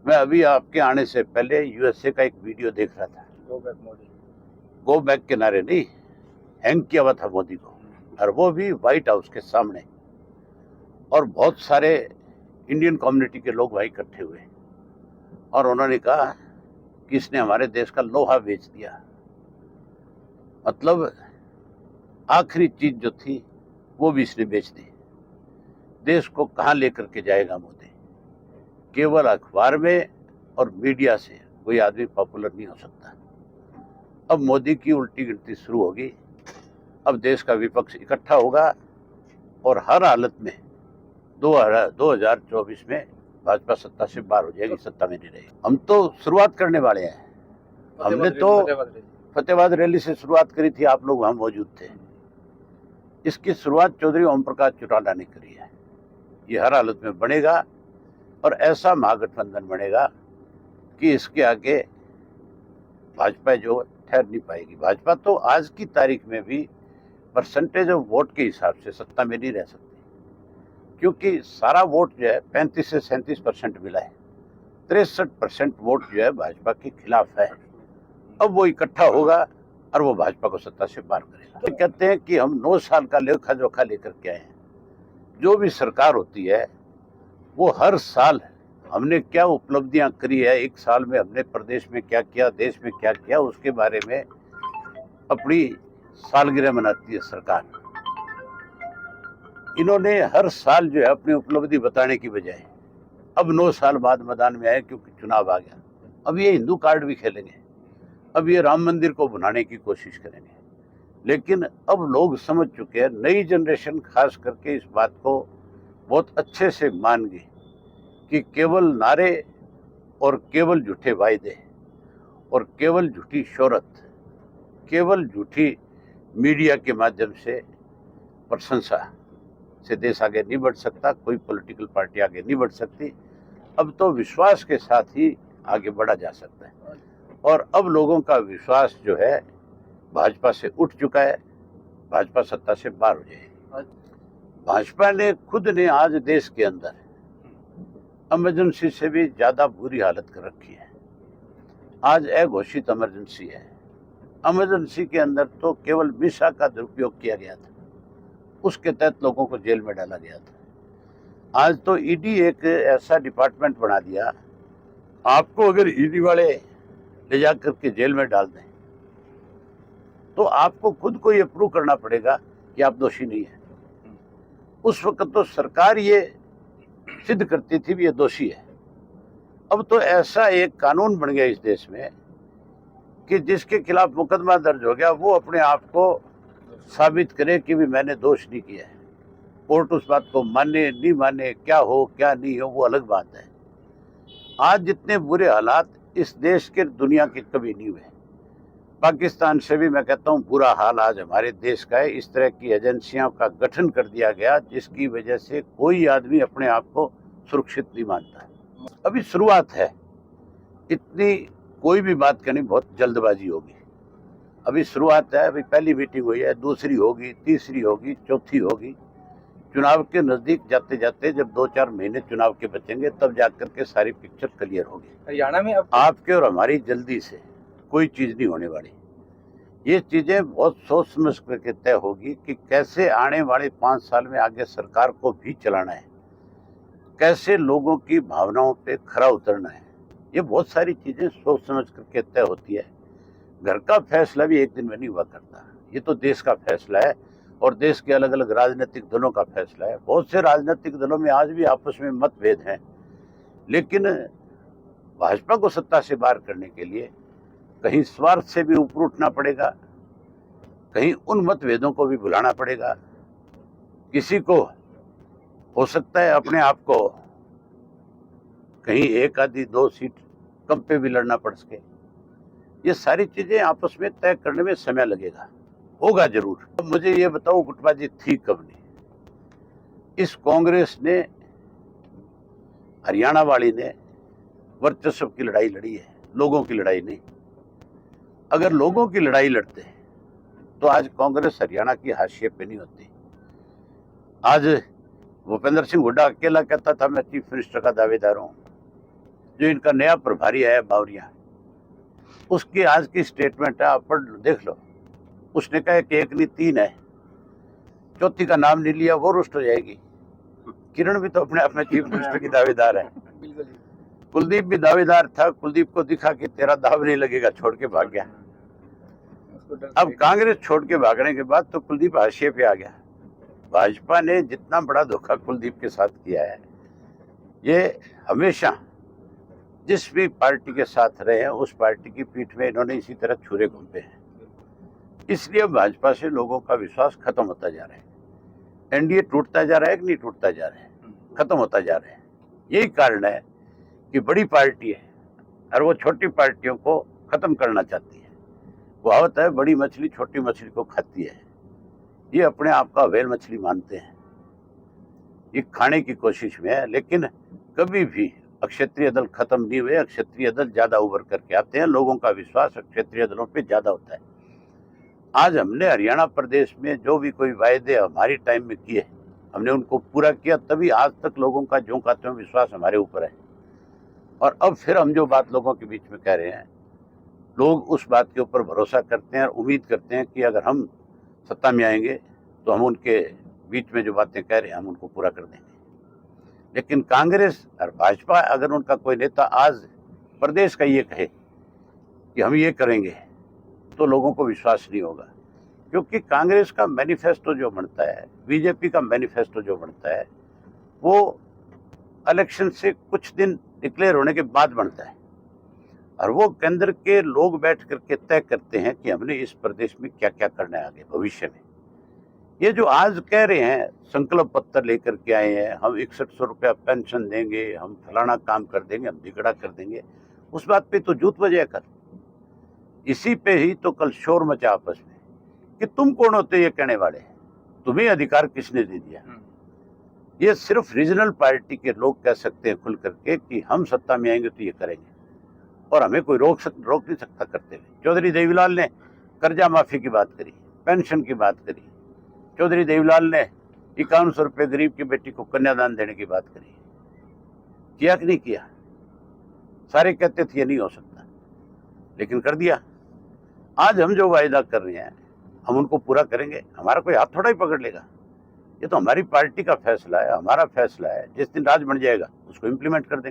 मैं अभी आपके आने से पहले यूएसए का एक वीडियो देख रहा था। Go back Modi. Go back के नारे नहीं, हैंग किया हुआ था मोदी को, और वो भी व्हाइट हाउस के सामने। और बहुत सारे इंडियन कम्युनिटी के लोग वहाँ इकट्ठे हुए और उन्होंने कहा कि इसने हमारे देश का लोहा बेच दिया। मतलब आखिरी चीज जो थी वो भी इसने बेच दी। देश को कहाँ लेकर के जाएगा मोदी? केवल अखबार में और मीडिया से कोई आदमी पॉपुलर नहीं हो सकता। अब मोदी की उल्टी गिनती शुरू होगी। अब देश का विपक्ष इकट्ठा होगा और हर हालत में 2024 में भाजपा सत्ता से बाहर हो जाएगी, सत्ता में नहीं रहेगी। हम तो शुरुआत करने वाले हैं। हमने तो फतेहाबाद रैली से शुरुआत करी थी, आप लोग वहां मौजूद थे। इसकी शुरुआत चौधरी ओम प्रकाश चौटाला ने करी है। ये हर हालत में बनेगा और ऐसा महागठबंधन बनेगा कि इसके आगे भाजपा जो ठहर नहीं पाएगी। भाजपा तो आज की तारीख में भी परसेंटेज ऑफ वोट के हिसाब से सत्ता में नहीं रह सकती, क्योंकि सारा वोट जो है 35 से 37% मिला है। 63% वोट जो है भाजपा के खिलाफ है। अब वो इकट्ठा होगा और वो भाजपा को सत्ता से बाहर करेगा। तो कहते हैं कि हम 9 साल का लेखा जोखा लेकर के आए हैं। जो भी सरकार होती है वो हर साल हमने क्या उपलब्धियां करी है, एक साल में हमने प्रदेश में क्या किया, देश में क्या किया, उसके बारे में अपनी सालगिरह मनाती है सरकार। इन्होंने हर साल जो है अपनी उपलब्धि बताने की बजाय अब 9 साल बाद मैदान में आए क्योंकि चुनाव आ गया। अब ये हिंदू कार्ड भी खेलेंगे, अब ये राम मंदिर को बनाने की कोशिश करेंगे। लेकिन अब लोग समझ चुके हैं, नई जनरेशन खास करके इस बात को बहुत अच्छे से मान गई कि केवल नारे और केवल झूठे वायदे और केवल झूठी शोहरत, केवल झूठी मीडिया के माध्यम से प्रशंसा से देश आगे नहीं बढ़ सकता, कोई पॉलिटिकल पार्टी आगे नहीं बढ़ सकती। अब तो विश्वास के साथ ही आगे बढ़ा जा सकता है और अब लोगों का विश्वास जो है भाजपा से उठ चुका है। भाजपा सत्ता से बाहर हो जाएगी। भाजपा ने खुद ने आज देश के अंदर इमरजेंसी से भी ज्यादा बुरी हालत कर रखी है। आज अघोषित इमरजेंसी है। इमरजेंसी के अंदर तो केवल मिसा का दुरुपयोग किया गया था, उसके तहत लोगों को जेल में डाला गया था। आज तो ईडी एक ऐसा डिपार्टमेंट बना दिया, आपको अगर ईडी वाले ले जाकर के जेल में डाल दें तो आपको खुद को ये प्रूव करना पड़ेगा कि आप दोषी नहीं है। उस वक्त तो सरकार ये सिद्ध करती थी भी ये दोषी है। अब तो ऐसा एक कानून बन गया इस देश में कि जिसके खिलाफ मुकदमा दर्ज हो गया वो अपने आप को साबित करे कि भी मैंने दोष नहीं किया है। कोर्ट उस बात को माने नहीं माने, क्या हो क्या नहीं हो, वो अलग बात है। आज जितने बुरे हालात इस देश के दुनिया के कभी नहीं हुए। पाकिस्तान से भी मैं कहता हूँ बुरा हाल आज हमारे देश का है। इस तरह की एजेंसियों का गठन कर दिया गया जिसकी वजह से कोई आदमी अपने आप को सुरक्षित नहीं मानता। अभी शुरुआत है, इतनी कोई भी बात करनी बहुत जल्दबाजी होगी। अभी शुरुआत है, अभी पहली मीटिंग हुई है, दूसरी होगी, तीसरी होगी, चौथी होगी। चुनाव के नजदीक जाते जाते जब 2-4 महीने चुनाव के बचेंगे तब जाकर के सारी पिक्चर क्लियर होगी। हरियाणा में अब आपके और हमारी जल्दी से कोई चीज नहीं होने वाली। ये चीजें बहुत सोच समझ करके तय होगी कि कैसे आने वाले 5 साल में आगे सरकार को भी चलाना है, कैसे लोगों की भावनाओं पे खरा उतरना है। ये बहुत सारी चीजें सोच समझ करके तय होती है। घर का फैसला भी एक दिन में नहीं हुआ करता। ये तो देश का फैसला है और देश के अलग अलग राजनीतिक दलों का फैसला है। बहुत से राजनीतिक दलों में आज भी आपस में मतभेद हैं, लेकिन भाजपा को सत्ता से बाहर करने के लिए कहीं स्वार्थ से भी ऊपर उठना पड़ेगा, कहीं उन मतभेदों को भी भुलाना पड़ेगा। किसी को हो सकता है अपने आप को कहीं 1 आधी 2 सीट कम पे भी लड़ना पड़ सके। ये सारी चीजें आपस में तय करने में समय लगेगा, होगा जरूर। अब मुझे ये बताओ गुटबाजी थी कब नहीं? इस कांग्रेस ने, हरियाणा वाली ने वर्चस्व की लड़ाई लड़ी है, लोगों की लड़ाई नहीं। अगर लोगों की लड़ाई लड़ते तो आज कांग्रेस हरियाणा की हाशिए पे नहीं होती। आज भूपेंद्र सिंह हुड्डा अकेला कहता था मैं चीफ मिनिस्टर का दावेदार हूं, जो इनका नया प्रभारी है बावरिया, उसकी आज की स्टेटमेंट है, आप पढ़ लो, देख लो। उसने कहा कि एक नहीं तीन है, चौथी का नाम नहीं लिया वो रुष्ट हो जाएगी। किरण भी तो अपने आप में चीफ मिनिस्टर की दावेदार है, कुलदीप भी दावेदार था। कुलदीप को दिखा कि तेरा दाव नहीं लगेगा, छोड़ के भाग गया। अब कांग्रेस छोड़ के भागने के बाद तो कुलदीप हाशिए पे आ गया। भाजपा ने जितना बड़ा धोखा कुलदीप के साथ किया है, ये हमेशा जिस भी पार्टी के साथ रहे हैं उस पार्टी की पीठ में इन्होंने इसी तरह छुरे घूमे हैं। इसलिए भाजपा से लोगों का विश्वास खत्म होता जा रहा है। एनडीए टूटता जा रहा है कि नहीं टूटता जा रहा है, खत्म होता जा रहा है। यही कारण है कि बड़ी पार्टी है और वो छोटी पार्टियों को खत्म करना चाहती है। कहावत है, बड़ी मछली छोटी मछली को खाती है। ये अपने आप का व्हेल मछली मानते हैं, ये खाने की कोशिश में है। लेकिन कभी भी अक्षत्रिय दल खत्म नहीं हुए, अक्षत्रिय दल ज्यादा उभर करके आते हैं। लोगों का विश्वास अक्षत्रिय दलों पे ज्यादा होता है। आज हमने हरियाणा प्रदेश में जो भी कोई वायदे हमारी टाइम में किए, हमने उनको पूरा किया, तभी आज तक लोगों का ज्यों का त्यों विश्वास हमारे ऊपर है। और अब फिर हम जो बात लोगों के बीच में कह रहे हैं, लोग उस बात के ऊपर भरोसा करते हैं और उम्मीद करते हैं कि अगर हम सत्ता में आएंगे तो हम उनके बीच में जो बातें कह रहे हैं हम उनको पूरा कर देंगे। लेकिन कांग्रेस और भाजपा, अगर उनका कोई नेता आज प्रदेश का ये कहे कि हम ये करेंगे, तो लोगों को विश्वास नहीं होगा। क्योंकि कांग्रेस का मैनिफेस्टो जो बनता है, बीजेपी का मैनिफेस्टो जो बनता है, वो इलेक्शन से कुछ दिन डिक्लेयर होने के बाद बनता है और वो केंद्र के लोग बैठ करके तय करते हैं कि हमने इस प्रदेश में क्या क्या करना है आगे भविष्य में। ये जो आज कह रहे हैं, संकल्प पत्र लेकर के आए हैं, हम 6100 रुपया पेंशन देंगे, हम फलाना काम कर देंगे, हम धिगड़ा कर देंगे, उस बात पे तो जूत बजे कल। इसी पे ही तो कल शोर मचा आपस में कि तुम कौन होते ये कहने वाले, तुम्हें अधिकार किसने दे दिया। ये सिर्फ रीजनल पार्टी के लोग कह सकते हैं खुल करके कि हम सत्ता में आएंगे तो ये करेंगे और हमें कोई रोक नहीं सकता करते हुए। चौधरी देवीलाल ने कर्जा माफी की बात करी, पेंशन की बात करी। चौधरी देवीलाल ने 5100 रुपये गरीब की बेटी को कन्यादान देने की बात करी। किया कि नहीं किया? सारे कहते थे ये नहीं हो सकता, लेकिन कर दिया। आज हम जो वायदा कर रहे हैं हम उनको पूरा करेंगे। हमारा कोई हाथ थोड़ा ही पकड़ लेगा। ये तो हमारी पार्टी का फैसला है, हमारा फैसला है। जिस दिन राज बन जाएगा उसको इम्प्लीमेंट कर देंगे।